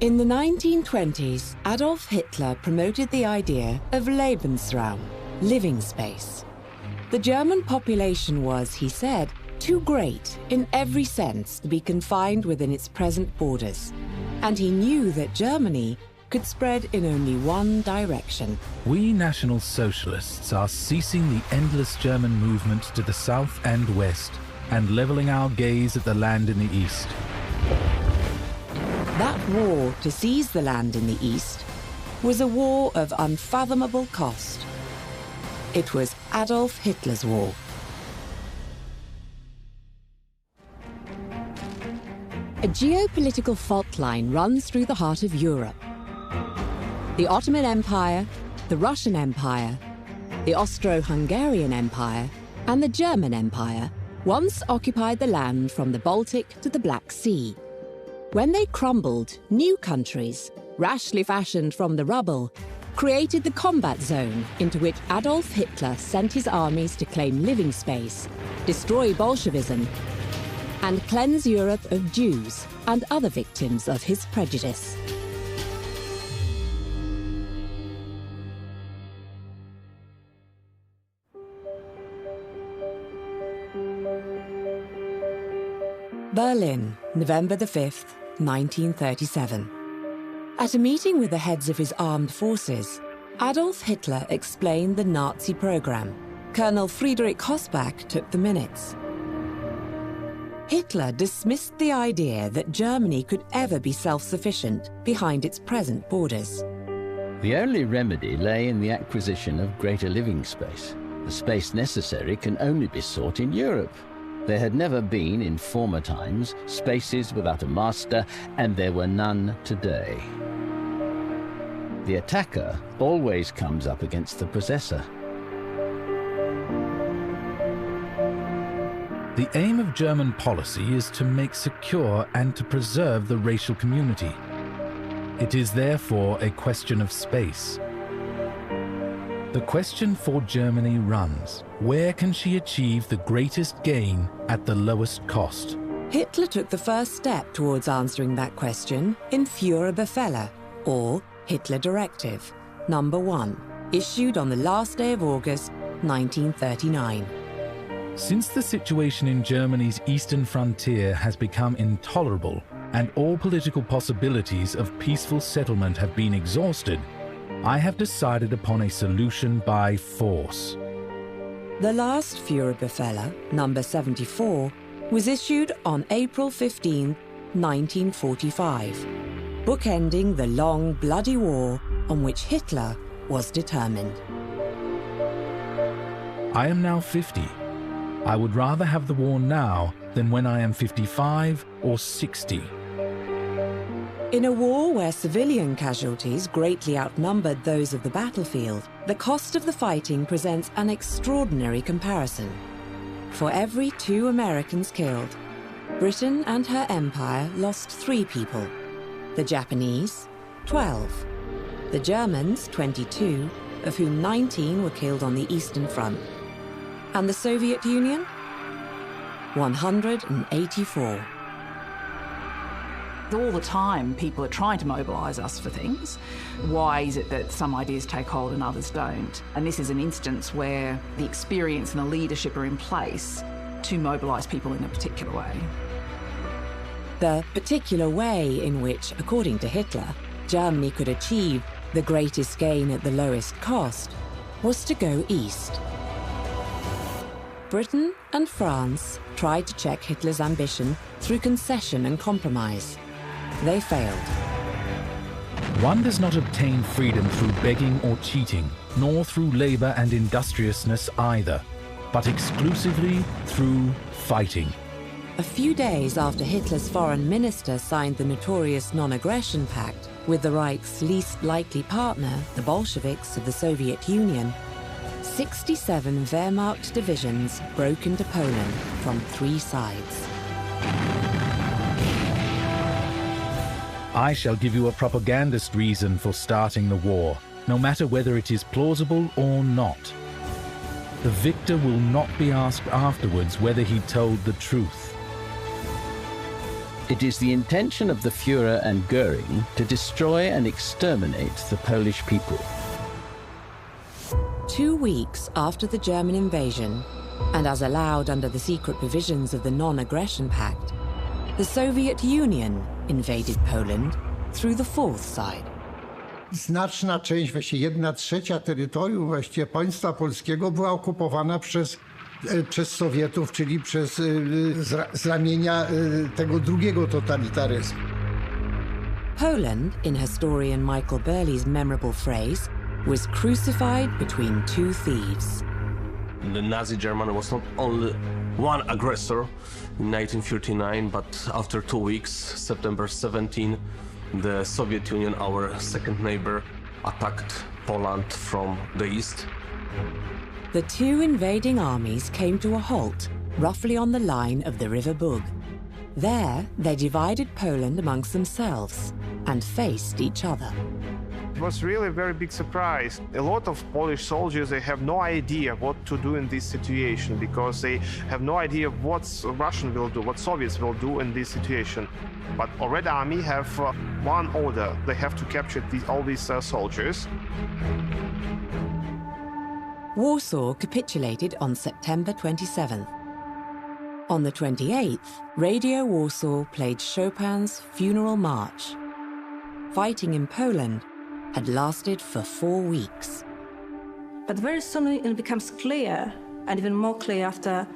In the 1920s, Adolf Hitler promoted the idea of Lebensraum, living space. The German population was, he said, too great in every sense to be confined within its present borders. And he knew that Germany could spread in only one direction. We National Socialists are ceasing the endless German movement to the south and west and leveling our gaze at the land in the east. That war to seize the land in the east was a war of unfathomable cost. It was Adolf Hitler's war. A geopolitical fault line runs through the heart of Europe. The Ottoman Empire, the Russian Empire, the Austro-Hungarian Empire, and the German Empire once occupied the land from the Baltic to the Black Sea. When they crumbled, new countries, rashly fashioned from the rubble, created the combat zone into which Adolf Hitler sent his armies to claim living space, destroy Bolshevism, and cleanse Europe of Jews and other victims of his prejudice. Berlin, November the 5th, 1937. At a meeting with the heads of his armed forces, Adolf Hitler explained the Nazi program. Colonel Friedrich Hossbach took the minutes. Hitler dismissed the idea that Germany could ever be self-sufficient behind its present borders. The only remedy lay in the acquisition of greater living space. The space necessary can only be sought in Europe. There had never been, in former times, spaces without a master, and there were none today. The attacker always comes up against the possessor. The aim of German policy is to make secure and to preserve the racial community. It is therefore a question of space. The question for Germany runs, where can she achieve the greatest gain at the lowest cost? Hitler took the first step towards answering that question in Führerbefehle, or Hitler Directive, number 1, issued on the last day of August, 1939. Since the situation in Germany's eastern frontier has become intolerable and all political possibilities of peaceful settlement have been exhausted, I have decided upon a solution by force. The last Führerbefehle, number 74, was issued on April 15, 1945, bookending the long, bloody war on which Hitler was determined. I am now 50. I would rather have the war now than when I am 55 or 60. In a war where civilian casualties greatly outnumbered those of the battlefield, the cost of the fighting presents an extraordinary comparison. For every 2 Americans killed, Britain and her empire lost 3 people. The Japanese, 12. The Germans, 22, of whom 19 were killed on the Eastern Front. And the Soviet Union? 184. All the time, people are trying to mobilise us for things. Why is it that some ideas take hold and others don't? And this is an instance where the experience and the leadership are in place to mobilise people in a particular way. The particular way in which, according to Hitler, Germany could achieve the greatest gain at the lowest cost was to go east. Britain and France tried to check Hitler's ambition through concession and compromise. They failed. One does not obtain freedom through begging or cheating, nor through labor and industriousness either, but exclusively through fighting. A few days after Hitler's foreign minister signed the notorious non-aggression pact with the Reich's least likely partner, the Bolsheviks of the Soviet Union, 67 Wehrmacht divisions broke into Poland from 3 sides. I shall give you a propagandist reason for starting the war, no matter whether it is plausible or not. The victor will not be asked afterwards whether he told the truth. It is the intention of the Führer and Göring to destroy and exterminate the Polish people. 2 weeks after the German invasion, and as allowed under the secret provisions of the Non-Aggression Pact, the Soviet Union invaded Poland through the fourth side. Znaczna część, właściwie 1/3 terytorium właściwie państwa polskiego była okupowana przez Sowietów, czyli z ramienia tego drugiego totalitaryzmu. Poland, in historian Michael Burley's memorable phrase, was crucified between two thieves. The Nazi Germany was not only one aggressor in 1939, but after 2 weeks, September 17, the Soviet Union, our second neighbor, attacked Poland from the east. The two invading armies came to a halt, roughly on the line of the River Bug. There, they divided Poland amongst themselves and faced each other. It was really a very big surprise. A lot of Polish soldiers, they have no idea what to do in this situation because they have no idea what Russian will do, what Soviets will do in this situation. But Red Army have one order. They have to capture all these soldiers. Warsaw capitulated on September 27th. On the 28th, Radio Warsaw played Chopin's Funeral March. Fighting in Poland had lasted for 4 weeks. But very soon it becomes clear, and even more clear after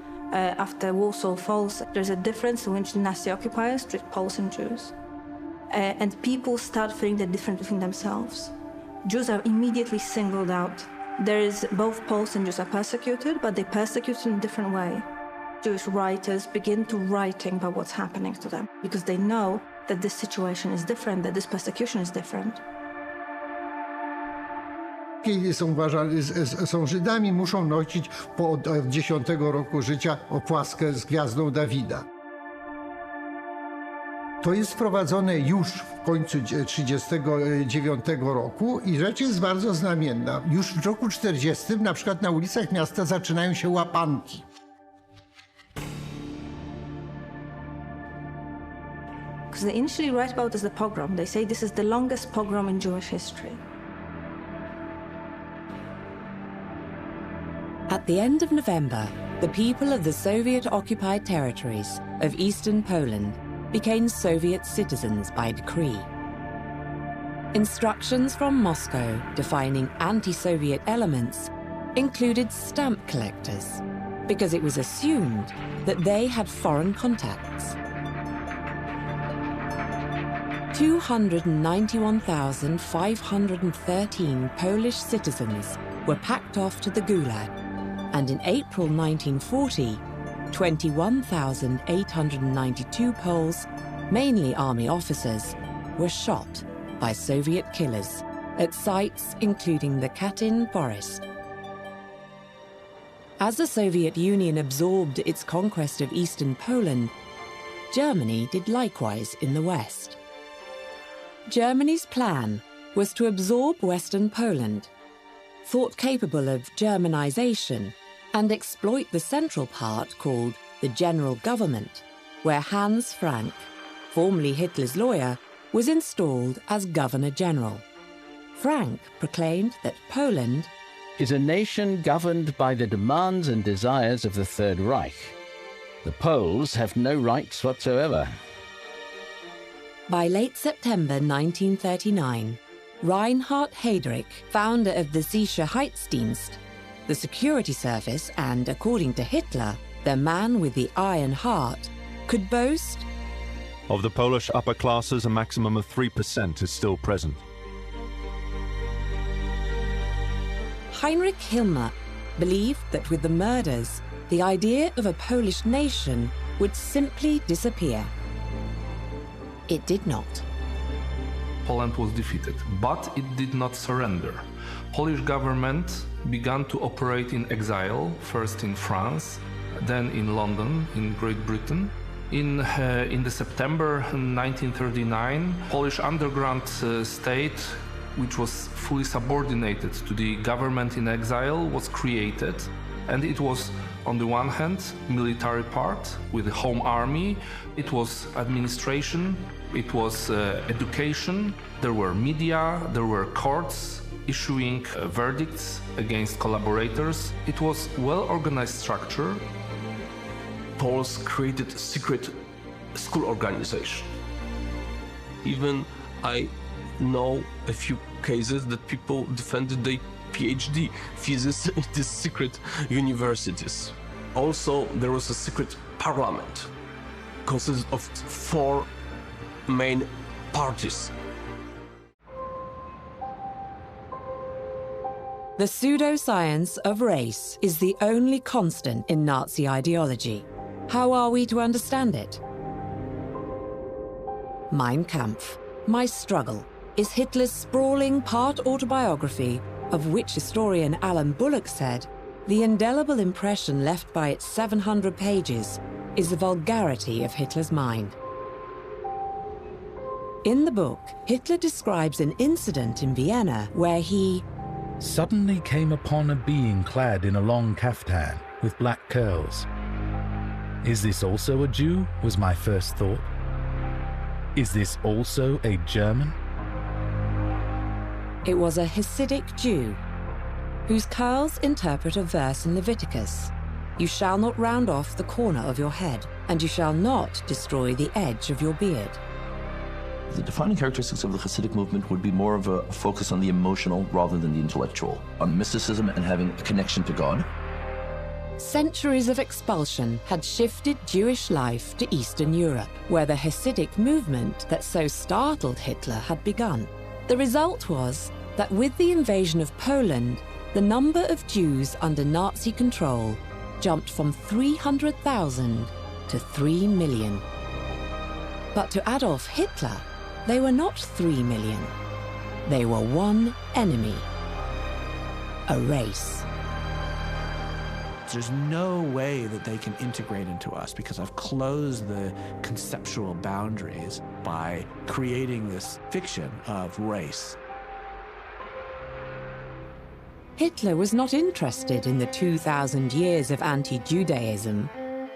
Warsaw falls, there's a difference in which Nazi occupiers treat Poles and Jews. And people start feeling the difference between themselves. Jews are immediately singled out. Both Poles and Jews are persecuted, but they persecute in a different way. Jewish writers begin to writing about what's happening to them because they know that this situation is different, that this persecution is different. Kiedy są Żydami, muszą nosić od 10 roku życia opłaskę z gwiazdą Dawida. To jest wprowadzone już w końcu 1939 roku i rzecz jest bardzo znamienna. Już w roku 1940 na przykład na ulicach miasta zaczynają się łapanki. Because they initially write about it as a pogrom. They say this is the longest pogrom in Jewish history. At the end of November, the people of the Soviet-occupied territories of eastern Poland became Soviet citizens by decree. Instructions from Moscow defining anti-Soviet elements included stamp collectors, because it was assumed that they had foreign contacts. 291,513 Polish citizens were packed off to the Gulag, and in April 1940, 21,892 Poles, mainly army officers, were shot by Soviet killers at sites including the Katyn Forest. As the Soviet Union absorbed its conquest of eastern Poland, Germany did likewise in the west. Germany's plan was to absorb western Poland, thought capable of Germanization, and exploit the central part called the General Government, where Hans Frank, formerly Hitler's lawyer, was installed as Governor General. Frank proclaimed that Poland is a nation governed by the demands and desires of the Third Reich. The Poles have no rights whatsoever. By late September 1939, Reinhard Heydrich, founder of the Sicherheitsdienst, the security service, and, according to Hitler, the man with the iron heart, could boast of the Polish upper classes, a maximum of 3% is still present. Heinrich Himmler believed that with the murders, the idea of a Polish nation would simply disappear. It did not. Poland was defeated, but it did not surrender. Polish government began to operate in exile, first in France, then in London, in Great Britain. In the September 1939, Polish underground state, which was fully subordinated to the government in exile, was created, and it was on the one hand, military part with the home army. It was administration, it was education, there were media, there were courts issuing verdicts against collaborators. It was well-organized structure. Poles created a secret school organization. Even I know a few cases that people defended their PhD thesis in these secret universities. Also, there was a secret parliament consisted of 4 main parties. The pseudoscience of race is the only constant in Nazi ideology. How are we to understand it? Mein Kampf, My Struggle, is Hitler's sprawling part-autobiography, of which historian Alan Bullock said, the indelible impression left by its 700 pages is the vulgarity of Hitler's mind. In the book, Hitler describes an incident in Vienna where he suddenly came upon a being clad in a long kaftan with black curls. Is this also a Jew, was my first thought. Is this also a German? It was a Hasidic Jew, whose curls interpret a verse in Leviticus. You shall not round off the corner of your head, and you shall not destroy the edge of your beard. The defining characteristics of the Hasidic movement would be more of a focus on the emotional rather than the intellectual, on mysticism and having a connection to God. Centuries of expulsion had shifted Jewish life to Eastern Europe, where the Hasidic movement that so startled Hitler had begun. The result was that with the invasion of Poland, the number of Jews under Nazi control jumped from 300,000 to 3 million. But to Adolf Hitler, they were not 3 million. They were one enemy, a race. There's no way that they can integrate into us because I've closed the conceptual boundaries by creating this fiction of race. Hitler was not interested in the 2,000 years of anti-Judaism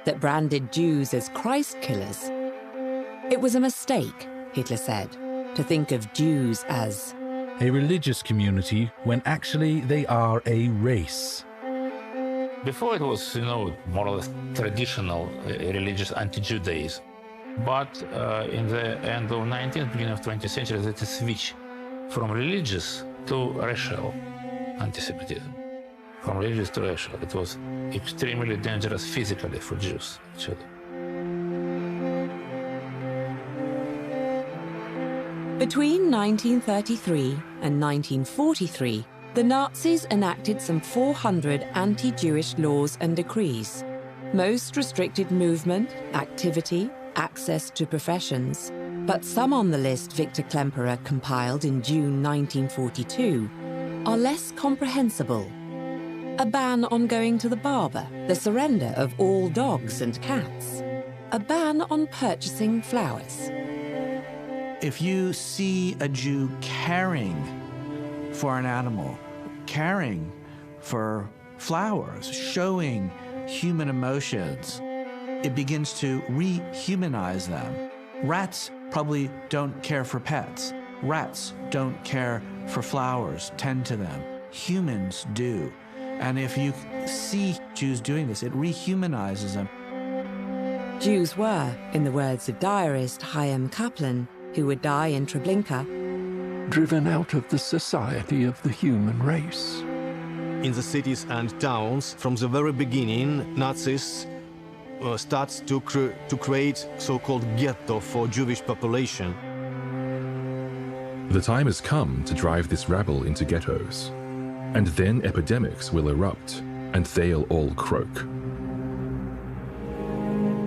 that branded Jews as Christ killers. It was a mistake, Hitler said, to think of Jews as a religious community when actually they are a race. Before it was, more or less traditional religious anti-Judaism. But in the end of 19th, beginning of 20th century, there is a switch from religious to racial anti-Semitism. From religious to racial. It was extremely dangerous physically for Jews, actually. Between 1933 and 1943, the Nazis enacted some 400 anti-Jewish laws and decrees. Most restricted movement, activity, access to professions. But some on the list Victor Klemperer compiled in June 1942 are less comprehensible. A ban on going to the barber, the surrender of all dogs and cats, a ban on purchasing flowers. If you see a Jew caring for an animal, caring for flowers, showing human emotions, it begins to rehumanize them. Rats probably don't care for pets. Rats don't care for flowers, tend to them. Humans do. And if you see Jews doing this, it rehumanizes them. Jews were, in the words of diarist Chaim Kaplan, who would die in Treblinka, driven out of the society of the human race. In the cities and towns, from the very beginning, Nazis start to create so-called ghetto for Jewish population. The time has come to drive this rabble into ghettos, and then epidemics will erupt, and they'll all croak.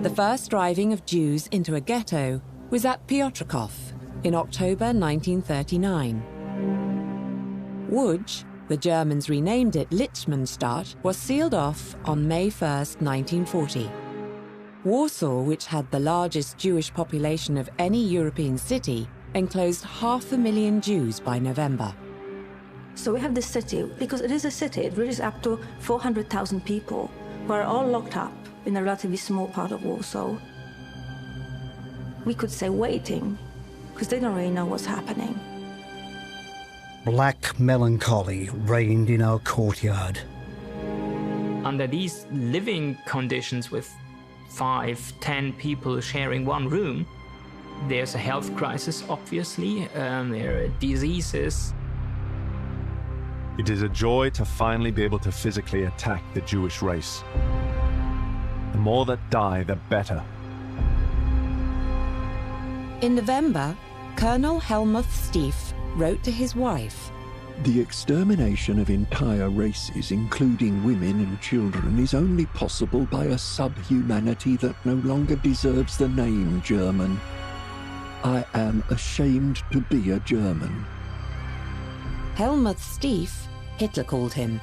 The first driving of Jews into a ghetto was at Piotrków in October 1939. Łódź, the Germans renamed it Lichtenstadt, was sealed off on May 1st, 1940. Warsaw, which had the largest Jewish population of any European city, enclosed 500,000 Jews by November. So we have this city, because it is a city, it reaches up to 400,000 people. were all locked up in a relatively small part of Warsaw. We could say waiting, because they don't really know what's happening. Black melancholy reigned in our courtyard. Under these living conditions with 5-10 people sharing one room, there's a health crisis, obviously. There are diseases. It is a joy to finally be able to physically attack the Jewish race. The more that die, the better. In November, Colonel Helmuth Stief wrote to his wife, "The extermination of entire races, including women and children, is only possible by a subhumanity that no longer deserves the name German. I am ashamed to be a German." Helmuth Stief, Hitler called him,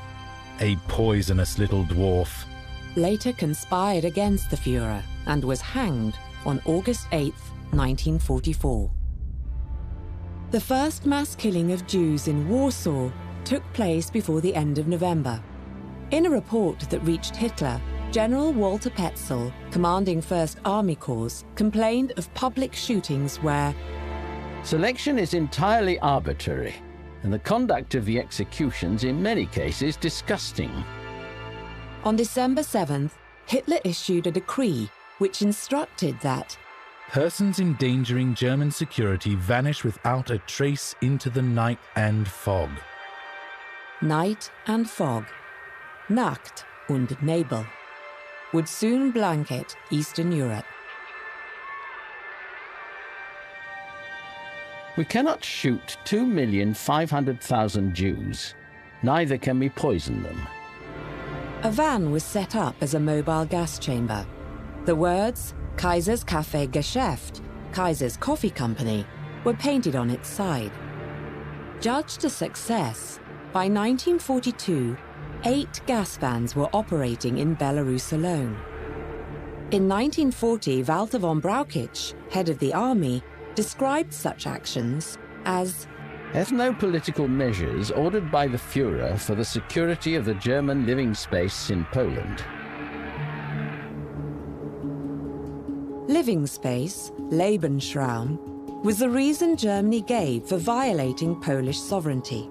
a poisonous little dwarf, later conspired against the Führer and was hanged on August 8, 1944. The first mass killing of Jews in Warsaw took place before the end of November. In a report that reached Hitler, General Walter Petzel, commanding 1st Army Corps, complained of public shootings where selection is entirely arbitrary, and the conduct of the executions in many cases disgusting. On December 7th, Hitler issued a decree which instructed that persons endangering German security vanish without a trace into the night and fog. Night and fog, Nacht und Nebel, would soon blanket Eastern Europe. We cannot shoot 2,500,000 Jews. Neither can we poison them. A van was set up as a mobile gas chamber. The words Kaiser's Café Geschäft, Kaiser's Coffee Company, were painted on its side. Judged a success, by 1942, 8 gas vans were operating in Belarus alone. In 1940, Walter von Brauchitsch, head of the army, described such actions as ethno-political measures ordered by the Führer for the security of the German living space in Poland. Living space, Lebensraum, was the reason Germany gave for violating Polish sovereignty.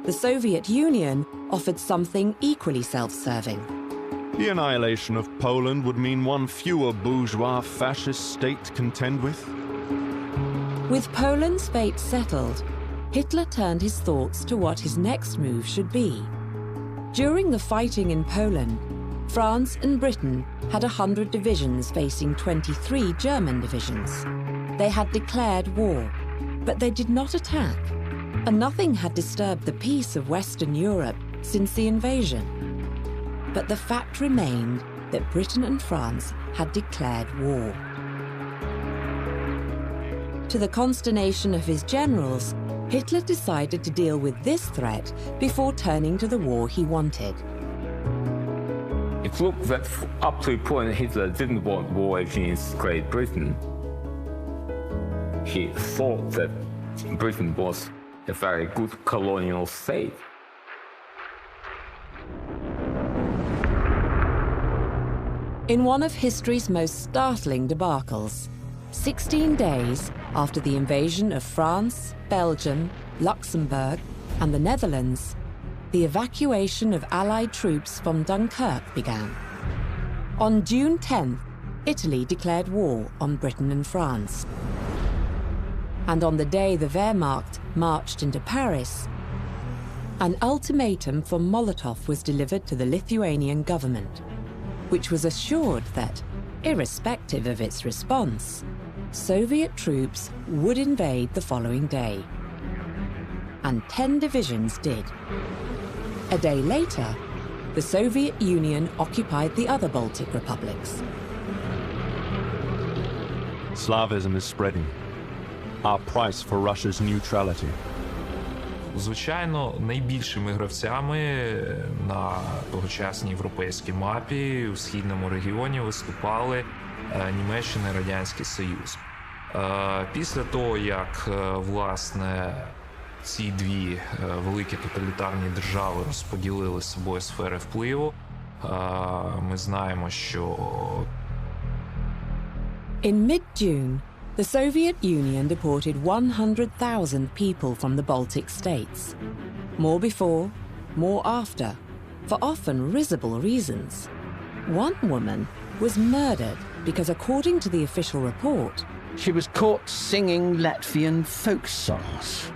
The Soviet Union offered something equally self-serving. The annihilation of Poland would mean one fewer bourgeois fascist state to contend with. With Poland's fate settled, Hitler turned his thoughts to what his next move should be. During the fighting in Poland, France and Britain had 100 divisions facing 23 German divisions. They had declared war, but they did not attack, and nothing had disturbed the peace of Western Europe since the invasion. But the fact remained that Britain and France had declared war. To the consternation of his generals, Hitler decided to deal with this threat before turning to the war he wanted. It looked that up to a point Hitler didn't want war against Great Britain. He thought that Britain was a very good colonial state. In one of history's most startling debacles, 16 days after the invasion of France, Belgium, Luxembourg, and the Netherlands, the evacuation of Allied troops from Dunkirk began. On June 10th, Italy declared war on Britain and France. And on the day the Wehrmacht marched into Paris, an ultimatum from Molotov was delivered to the Lithuanian government, which was assured that, irrespective of its response, Soviet troops would invade the following day. And 10 divisions did. A day later, the Soviet Union occupied the other Baltic republics. Slavism is spreading. Our price for Russia's neutrality. Звичайно, найбільшими гравцями на тогочасній європейській мапі у східному регіоні виступали Німеччина і Радянський Союз. Після того, як, власне, ці дві великі тоталітарні держави розподілили з собою сфери впливу, Ми знаємо, що In mid-June, the Soviet Union deported 100,000 people from the Baltic states. More before, more after, for often risible reasons. One woman was murdered because, according to the official report, she was caught singing Latvian folk songs.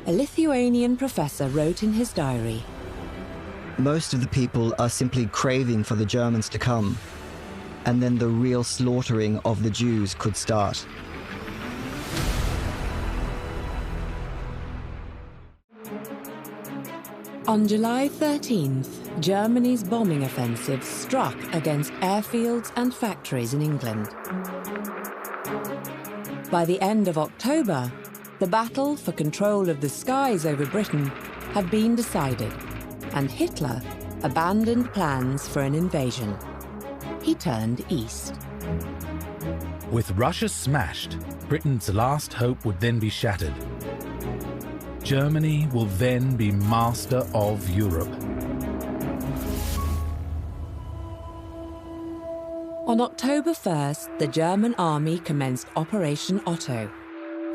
A Lithuanian professor wrote in his diary, "Most of the people are simply craving for the Germans to come, and then the real slaughtering of the Jews could start." On July 13th, Germany's bombing offensive struck against airfields and factories in England. By the end of October, the battle for control of the skies over Britain had been decided, and Hitler abandoned plans for an invasion. He turned east. With Russia smashed, Britain's last hope would then be shattered. Germany will then be master of Europe. On October 1st, the German army commenced Operation Otto,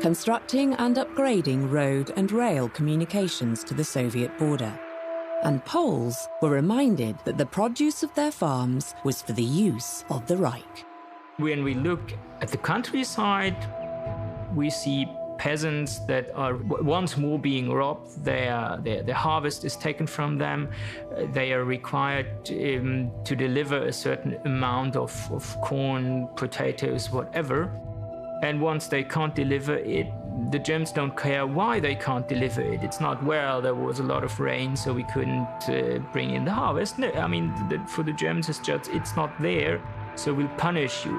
constructing and upgrading road and rail communications to the Soviet border. And Poles were reminded that the produce of their farms was for the use of the Reich. When we look at the countryside, we see peasants that are once more being robbed. Their harvest is taken from them. They are required to deliver a certain amount of corn, potatoes, whatever. And once they can't deliver it, the Germans don't care why they can't deliver it. It's not, well, there was a lot of rain, so we couldn't bring in the harvest. No, I mean, for the Germans, it's just, it's not there, so we'll punish you.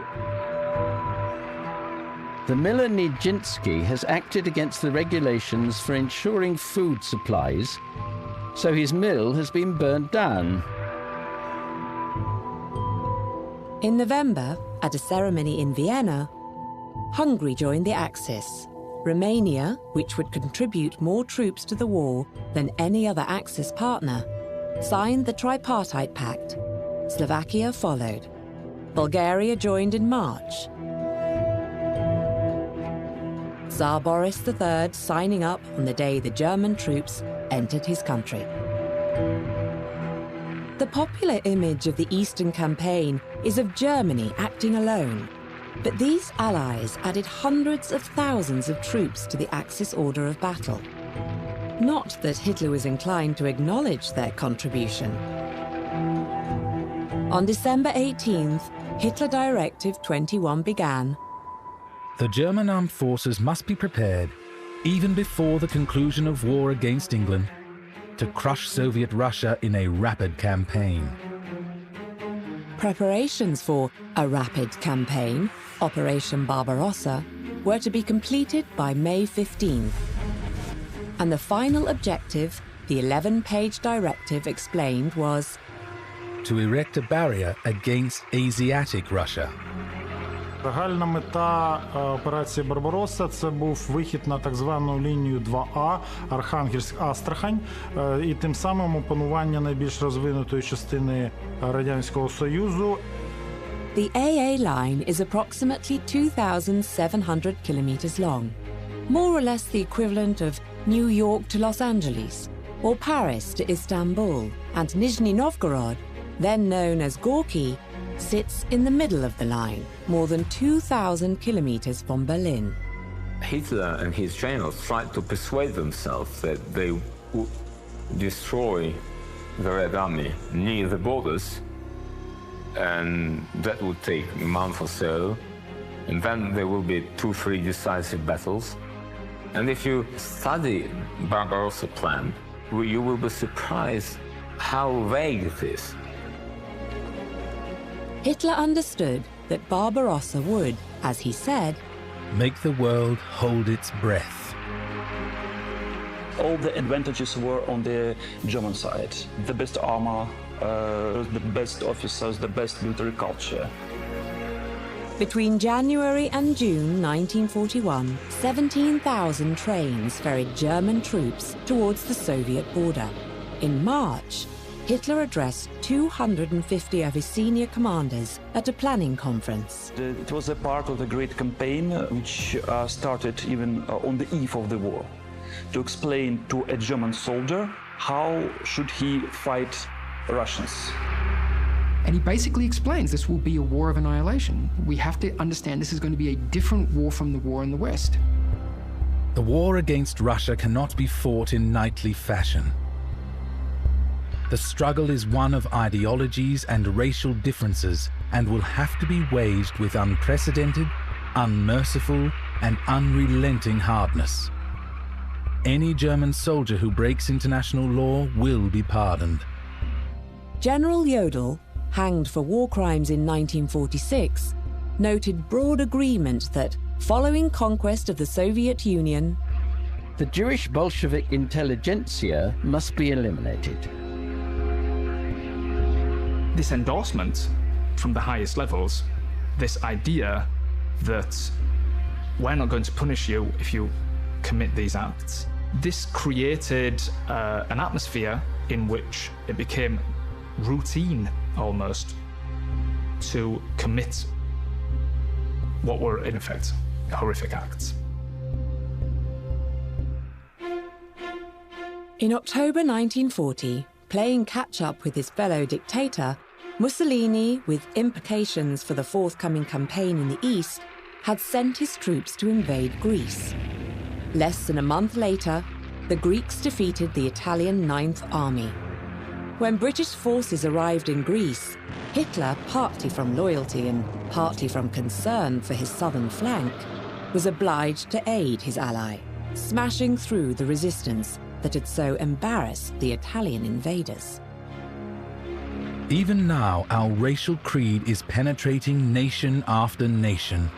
The miller Nijinsky has acted against the regulations for ensuring food supplies, so his mill has been burned down. In November, at a ceremony in Vienna, Hungary joined the Axis. Romania, which would contribute more troops to the war than any other Axis partner, signed the Tripartite Pact. Slovakia followed. Bulgaria joined in March. Tsar Boris III signing up on the day the German troops entered his country. The popular image of the Eastern Campaign is of Germany acting alone. But these allies added hundreds of thousands of troops to the Axis order of battle. Not that Hitler was inclined to acknowledge their contribution. On December 18th, Hitler Directive 21 began. The German armed forces must be prepared, even before the conclusion of war against England, to crush Soviet Russia in a rapid campaign. Preparations for a rapid campaign, Operation Barbarossa, were to be completed by May 15th. And the final objective, the 11-page directive explained, was to erect a barrier against Asiatic Russia. Загальна мета операції «Барбаросса» – це був вихід на так звану лінію 2А Архангельськ-Астрахань і тим самим опанування найбільш розвинутої частини Радянського Союзу. The AA line is approximately 2,700 kilometers long, more or less the equivalent of New York to Los Angeles, or Paris to Istanbul, and Nizhny Novgorod, then known as Gorky, sits in the middle of the line, more than 2,000 kilometers from Berlin. Hitler and his generals tried to persuade themselves that they would destroy the Red Army near the borders, and that would take a month or so, and then there will be 2-3 decisive battles. And if you study Barbarossa plan, you will be surprised how vague it is. Hitler understood that Barbarossa would, as he said, make the world hold its breath. All the advantages were on the German side. The best armor, the best officers, the best military culture. Between January and June 1941, 17,000 trains ferried German troops towards the Soviet border. In March, Hitler addressed 250 of his senior commanders at a planning conference. It was a part of the great campaign which started even on the eve of the war, to explain to a German soldier how should he fight Russians. And he basically explains this will be a war of annihilation. We have to understand this is going to be a different war from the war in the West. The war against Russia cannot be fought in knightly fashion. The struggle is one of ideologies and racial differences and will have to be waged with unprecedented, unmerciful, and unrelenting hardness. Any German soldier who breaks international law will be pardoned. General Jodl, hanged for war crimes in 1946, noted broad agreement that, following conquest of the Soviet Union, the Jewish Bolshevik intelligentsia must be eliminated. This endorsement from the highest levels, this idea that we're not going to punish you if you commit these acts, this created an atmosphere in which it became routine almost to commit what were in effect horrific acts. In October 1940, playing catch-up with his fellow dictator, Mussolini, with implications for the forthcoming campaign in the East, had sent his troops to invade Greece. Less than a month later, the Greeks defeated the Italian Ninth Army. When British forces arrived in Greece, Hitler, partly from loyalty and partly from concern for his southern flank, was obliged to aid his ally, smashing through the resistance that had so embarrassed the Italian invaders. Even now, our racial creed is penetrating nation after nation.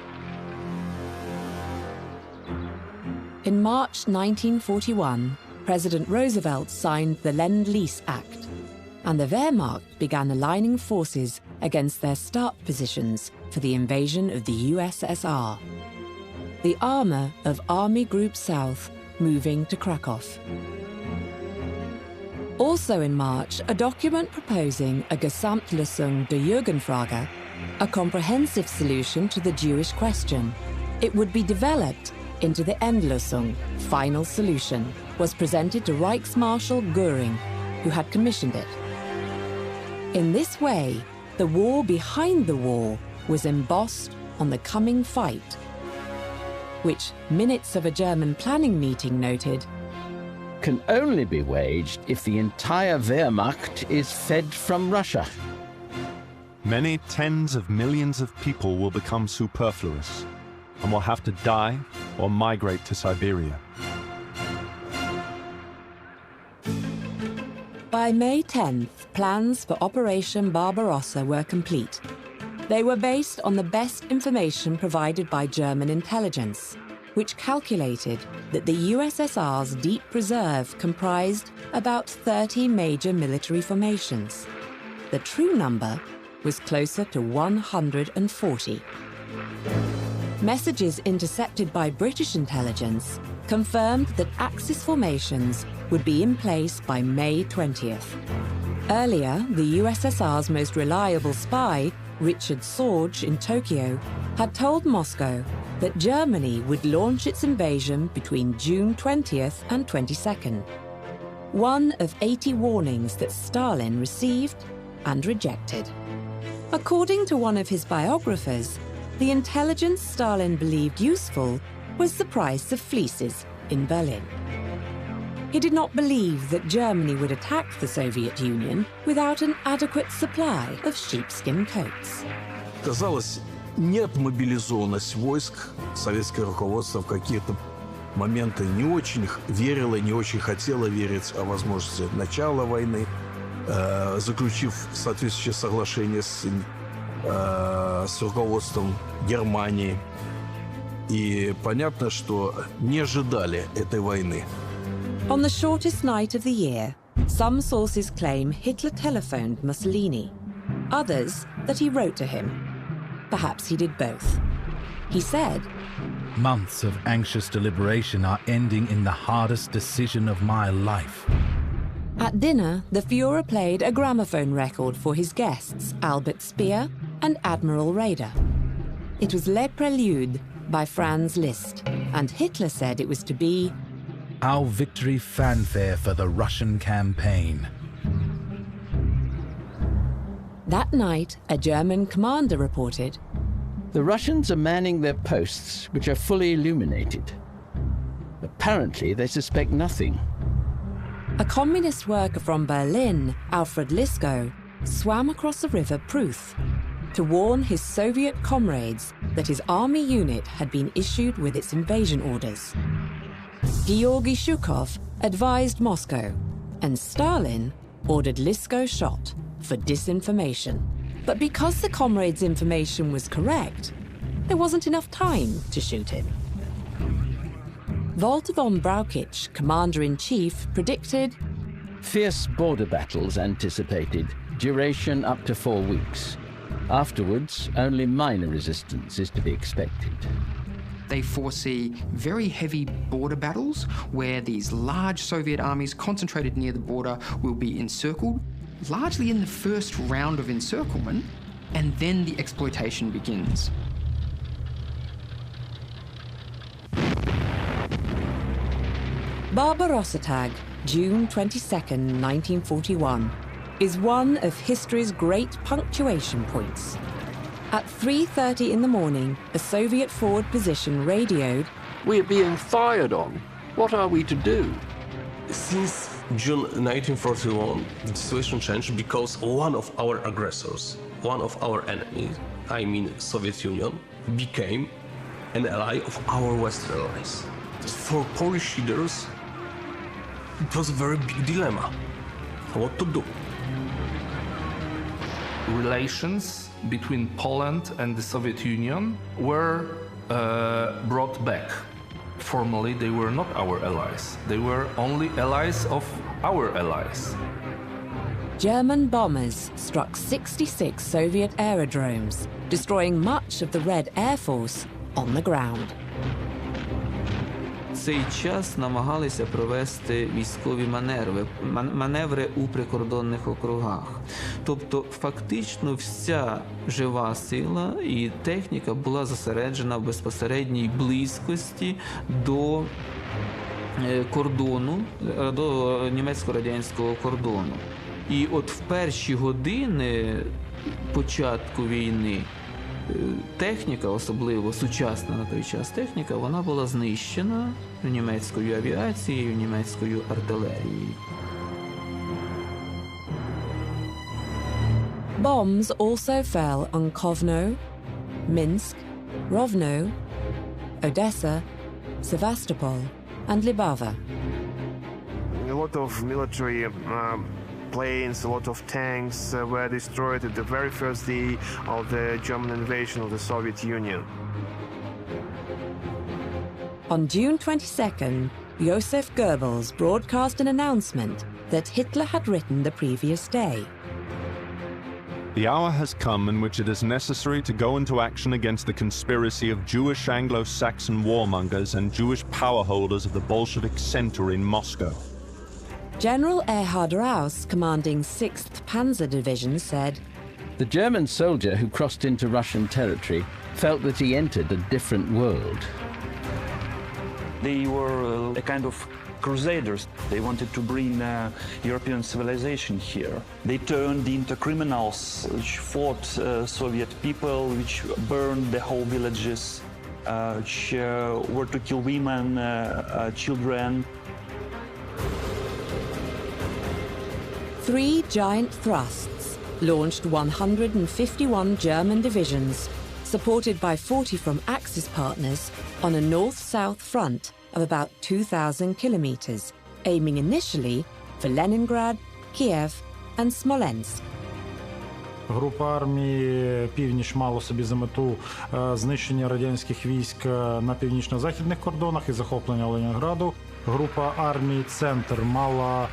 In March 1941, President Roosevelt signed the Lend-Lease Act, and the Wehrmacht began aligning forces against their start positions for the invasion of the USSR. The armour of Army Group South moving to Krakow. Also in March, a document proposing a Gesamtlösung der Judenfrage, a comprehensive solution to the Jewish question. It would be developed into the Endlösung, final solution, was presented to Reichsmarshal Göring, who had commissioned it. In this way, the war behind the war was embossed on the coming fight, which minutes of a German planning meeting noted, can only be waged if the entire Wehrmacht is fed from Russia. Many tens of millions of people will become superfluous and will have to die or migrate to Siberia. By May 10th, plans for Operation Barbarossa were complete. They were based on the best information provided by German intelligence, which calculated that the USSR's deep reserve comprised about 30 major military formations. The true number was closer to 140. Messages intercepted by British intelligence confirmed that Axis formations would be in place by May 20th. Earlier, the USSR's most reliable spy, Richard Sorge in Tokyo, had told Moscow that Germany would launch its invasion between June 20th and 22nd. One of 80 warnings that Stalin received and rejected. According to one of his biographers, the intelligence Stalin believed useful was the price of fleeces in Berlin. He did not believe that Germany would attack the Soviet Union without an adequate supply of sheepskin coats. Казалось, нет мобилизованность войск. Советское руководство в какие-то моменты не очень верило, не очень хотело верить о возможности начала войны, заключив соответствующее соглашение с руководством Германии. И понятно, что не ожидали этой войны. On the shortest night of the year, some sources claim Hitler telephoned Mussolini. Others that he wrote to him. Perhaps he did both. He said, "Months of anxious deliberation are ending in the hardest decision of my life. At dinner, the Führer played a gramophone record for his guests, Albert Speer and Admiral Raeder. It was Le Prélude by Franz Liszt, and Hitler said it was to be our victory fanfare for the Russian campaign. That night, a German commander reported, "The Russians are manning their posts, which are fully illuminated. Apparently, they suspect nothing." A communist worker from Berlin, Alfred Liskow, swam across the river Pruth to warn his Soviet comrades that his army unit had been issued with its invasion orders. Georgy Zhukov advised Moscow, and Stalin ordered Liskow shot for disinformation. But because the comrade's information was correct, there wasn't enough time to shoot him. Walter von Brauchitsch, commander-in-chief, predicted fierce border battles anticipated, duration up to 4 weeks. Afterwards, only minor resistance is to be expected. They foresee very heavy border battles where these large Soviet armies concentrated near the border will be encircled, largely in the first round of encirclement, and then the exploitation begins. Barbarossa-Tag, June 22nd, 1941, is one of history's great punctuation points. At 3:30 in the morning, a Soviet forward position radioed, "We're being fired on. What are we to do?" Since June 1941, the situation changed because one of our aggressors, one of our enemies, I mean Soviet Union, became an ally of our Western allies. For Polish leaders, it was a very big dilemma. What to do? Relations between Poland and the Soviet Union were brought back. Formally, they were not our allies. They were only allies of our allies. German bombers struck 66 Soviet aerodromes, destroying much of the Red Air Force on the ground. Цей час намагалися провести військові маневри у прикордонних округах. Тобто фактично вся жива сила і техніка була зосереджена в безпосередній близькості до кордону, до німецько-радянського кордону. І от в перші години початку війни техніка, особливо сучасна на той час техніка, вона була знищена німецькою авіацією, німецькою артилерією. Bombs also fell on Kovno, Minsk, Rovno, Odessa, Sevastopol, and Libava. A lot of military planes, a lot of tanks were destroyed at the very first day of the German invasion of the Soviet Union. On June 22nd, Joseph Goebbels broadcast an announcement that Hitler had written the previous day. The hour has come in which it is necessary to go into action against the conspiracy of Jewish Anglo-Saxon warmongers and Jewish powerholders of the Bolshevik center in Moscow. General Erhard Raus, commanding 6th Panzer Division, said, "The German soldier who crossed into Russian territory felt that he entered a different world." They were a kind of crusaders. They wanted to bring European civilization here. They turned into criminals which fought Soviet people, which burned the whole villages, which were to kill women, children. 3 giant thrusts launched 151 German divisions, supported by 40 from Axis partners, on a north-south front of about 2,000 kilometers, aiming initially for Leningrad, Kiev, and Smolensk. Група армії «Північ» мала собі за мету знищення радянських військ на північно-західних кордонах і захоплення Ленінграду. Група армії «Центр» мала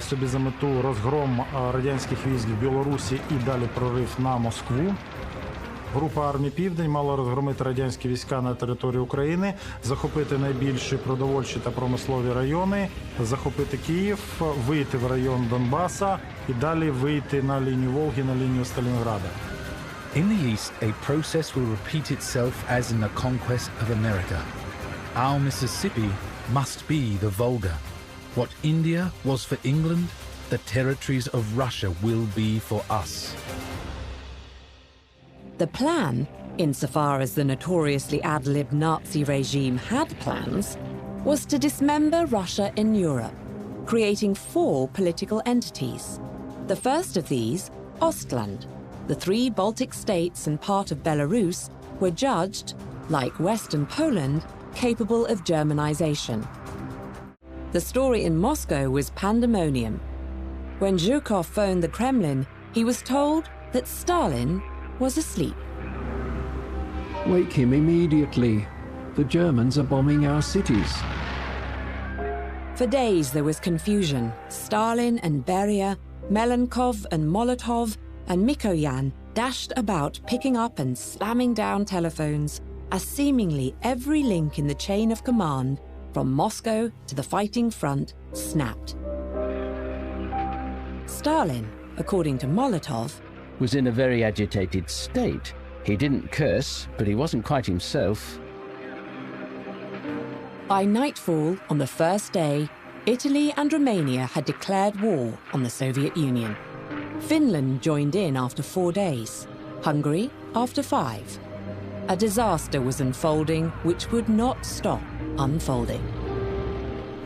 собі за мету розгром радянських військ в Білорусі і далі прорив на Москву. Група армій «Південь» мала розгромити радянські війська на території України, захопити найбільші продовольчі та промислові райони, захопити Київ, вийти в район Донбаса і далі вийти на лінію Волги, на лінію Сталінграда. In the East, a process will repeat itself as in the conquest of America. Our Mississippi must be the Volga. What India was for England, the territories of Russia will be for us. The plan, insofar as the notoriously ad-lib Nazi regime had plans, was to dismember Russia in Europe, creating 4 political entities. The first of these, Ostland, the 3 Baltic states and part of Belarus, were judged, like Western Poland, capable of Germanization. The story in Moscow was pandemonium. When Zhukov phoned the Kremlin, he was told that Stalin was asleep. Wake him immediately. The Germans are bombing our cities. For days there was confusion. Stalin and Beria, Melenkov and Molotov and Mikoyan dashed about picking up and slamming down telephones as seemingly every link in the chain of command from Moscow to the fighting front snapped. Stalin, according to Molotov, was in a very agitated state. He didn't curse, but he wasn't quite himself. By nightfall on the first day, Italy and Romania had declared war on the Soviet Union. Finland joined in after 4 days, Hungary after 5. A disaster was unfolding which would not stop unfolding.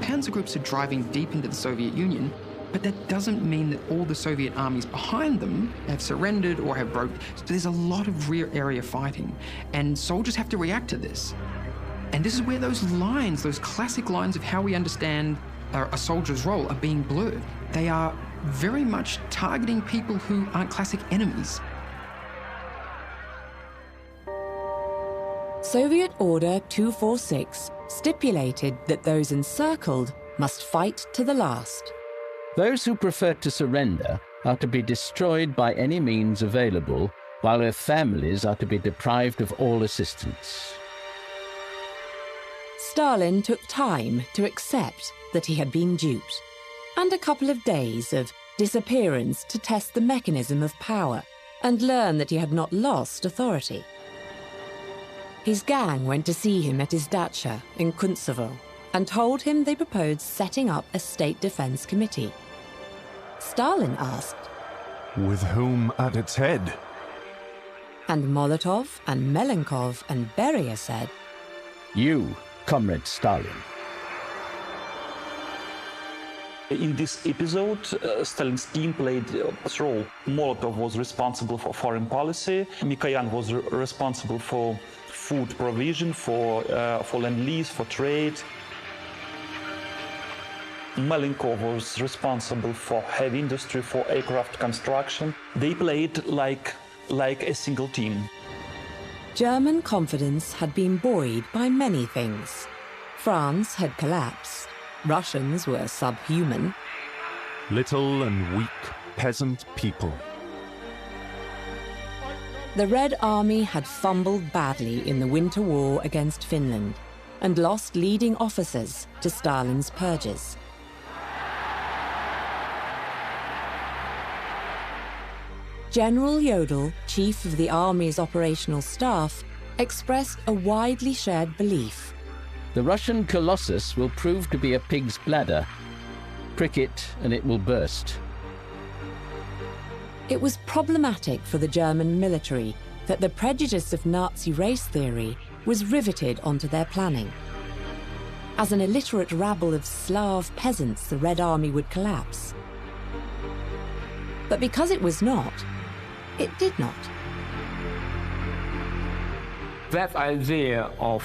Panzer groups are driving deep into the Soviet Union, but that doesn't mean that all the Soviet armies behind them have surrendered or have broke. So there's a lot of rear area fighting, and soldiers have to react to this. And this is where those lines, those classic lines of how we understand a soldier's role, are being blurred. They are very much targeting people who aren't classic enemies. Soviet Order 246 stipulated that those encircled must fight to the last. Those who prefer to surrender are to be destroyed by any means available, while their families are to be deprived of all assistance. Stalin took time to accept that he had been duped, and a couple of days of disappearance to test the mechanism of power and learn that he had not lost authority. His gang went to see him at his dacha in Kuntsevo and told him they proposed setting up a state defense committee. Stalin asked, "With whom at its head?" And Molotov and Melenkov and Beria said, "You, Comrade Stalin." In this episode, Stalin's team played a role. Molotov was responsible for foreign policy. Mikoyan was responsible for food provision, for land-lease, for trade. Malenkov was responsible for heavy industry, for aircraft construction. They played like a single team. German confidence had been buoyed by many things. France had collapsed. Russians were subhuman. Little and weak peasant people. The Red Army had fumbled badly in the Winter War against Finland and lost leading officers to Stalin's purges. General Jodl, chief of the army's operational staff, expressed a widely shared belief. The Russian colossus will prove to be a pig's bladder. Prick it and it will burst. It was problematic for the German military that the prejudice of Nazi race theory was riveted onto their planning. As an illiterate rabble of Slav peasants, the Red Army would collapse. But because it was not, it did not. That idea of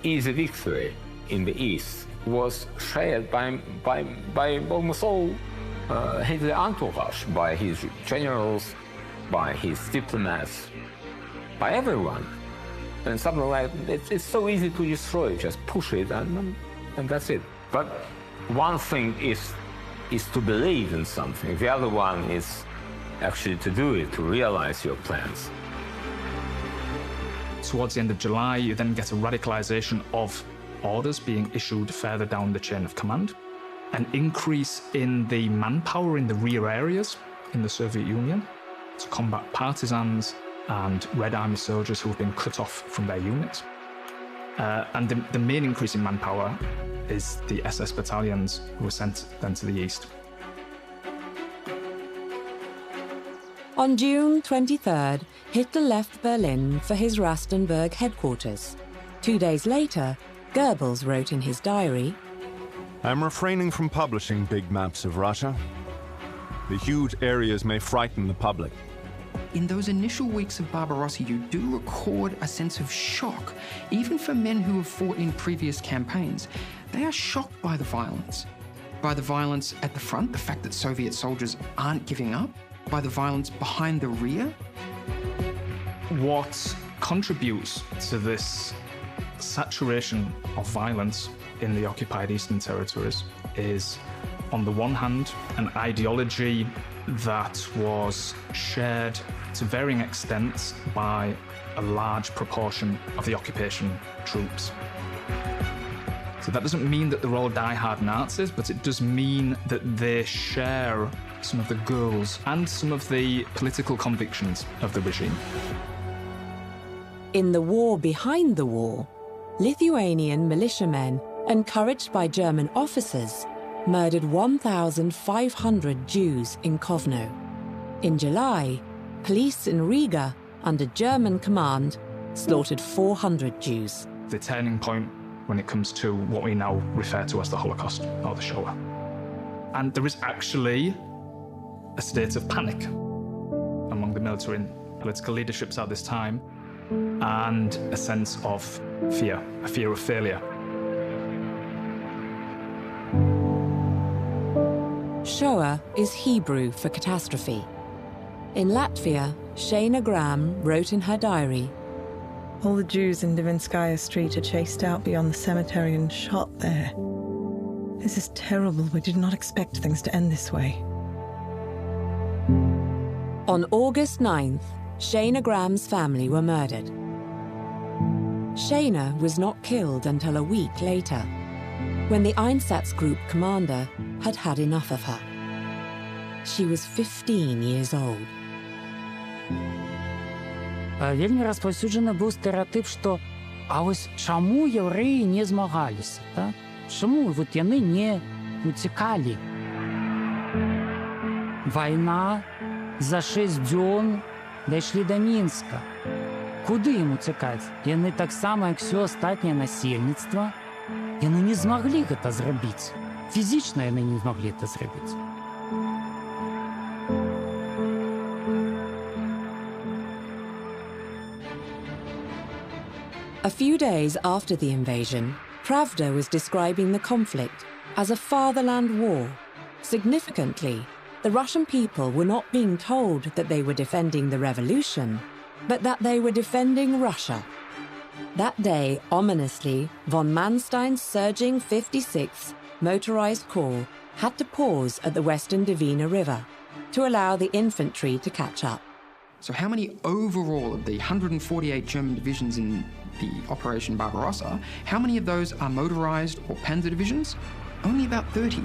easy victory in the East was shared by almost all his entourage, by his generals, by his diplomats, by everyone. And something like, it's so easy to destroy, just push it and that's it. But one thing is to believe in something. The other one is actually to do it, to realize your plans. Towards the end of July, you then get a radicalization of orders being issued further down the chain of command, an increase in the manpower in the rear areas in the Soviet Union to combat partisans and Red Army soldiers who have been cut off from their units. And the main increase in manpower is the SS battalions who were sent then to the east. On June 23rd, Hitler left Berlin for his Rastenburg headquarters. 2 days later, Goebbels wrote in his diary, I'm refraining from publishing big maps of Russia. The huge areas may frighten the public. In those initial weeks of Barbarossa, you do record a sense of shock, even for men who have fought in previous campaigns. They are shocked by the violence. By the violence at the front, the fact that Soviet soldiers aren't giving up, by the violence behind the rear. What contributes to this saturation of violence in the occupied Eastern territories is, on the one hand, an ideology that was shared to varying extents by a large proportion of the occupation troops. So that doesn't mean that they're all die-hard Nazis, but it does mean that they share some of the goals and some of the political convictions of the regime. In the war behind the war, Lithuanian militiamen, encouraged by German officers, murdered 1,500 Jews in Kovno. In July, police in Riga, under German command, slaughtered 400 Jews. The turning point when it comes to what we now refer to as the Holocaust, or the Shoah. And there is actually a state of panic among the military and political leaderships at this time, and a sense of fear, a fear of failure. Shoah is Hebrew for catastrophe. In Latvia, Shana Graham wrote in her diary, all the Jews in Divinskaya Street are chased out beyond the cemetery and shot there. This is terrible. We did not expect things to end this way. On August 9th, Shana Graham's family were murdered. Shana was not killed until a week later, when the Einsatzgruppe commander had had enough of her. She was 15 years old. Вельмі розповсюджений був стереотип, що а ось чому євреї не змагалися, так? Чому от вони не утікали? Війна за 6 днів дійшли до Мінська. Куди їм утікати? Вони так само, як все остатнє насильництво, вони не змогли це зробити. Фізично вони не змогли це зробити. A few days after the invasion, Pravda was describing the conflict as a fatherland war. Significantly, the Russian people were not being told that they were defending the revolution, but that they were defending Russia. That day, ominously, von Manstein's surging 56th Motorized Corps had to pause at the western Dvina River to allow the infantry to catch up. So how many overall of the 148 German divisions in the Operation Barbarossa, how many of those are motorized or panzer divisions? Only about 30.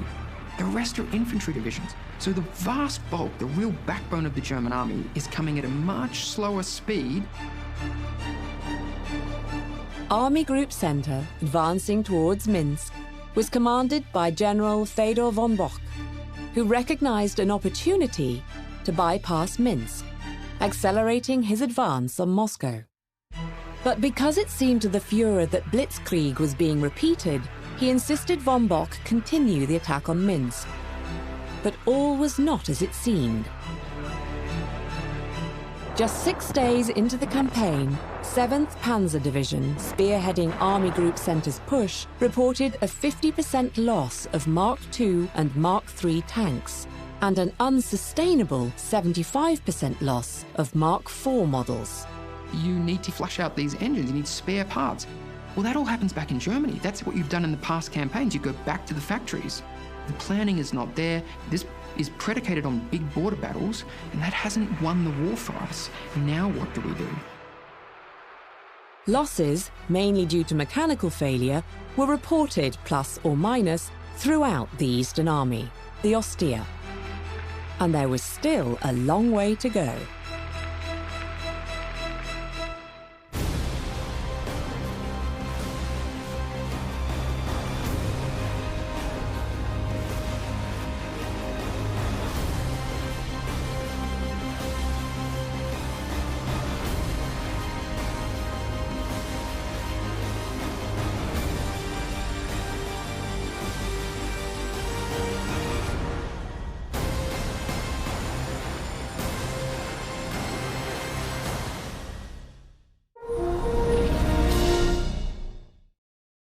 The rest are infantry divisions. So the vast bulk, the real backbone of the German army, is coming at a much slower speed. Army Group Center, advancing towards Minsk, was commanded by General Fedor von Bock, who recognized an opportunity to bypass Minsk, accelerating his advance on Moscow. But because it seemed to the Führer that Blitzkrieg was being repeated, he insisted von Bock continue the attack on Minsk. But all was not as it seemed. Just 6 days into the campaign, 7th Panzer Division, spearheading Army Group Center's push, reported a 50% loss of Mark II and Mark III tanks, and an unsustainable 75% loss of Mark IV models. You need to flush out these engines, you need spare parts. Well, that all happens back in Germany. That's what you've done in the past campaigns. You go back to the factories. The planning is not there. This is predicated on big border battles, and that hasn't won the war for us. Now what do we do? Losses, mainly due to mechanical failure, were reported plus or minus throughout the Eastern Army, the Ostia. And there was still a long way to go.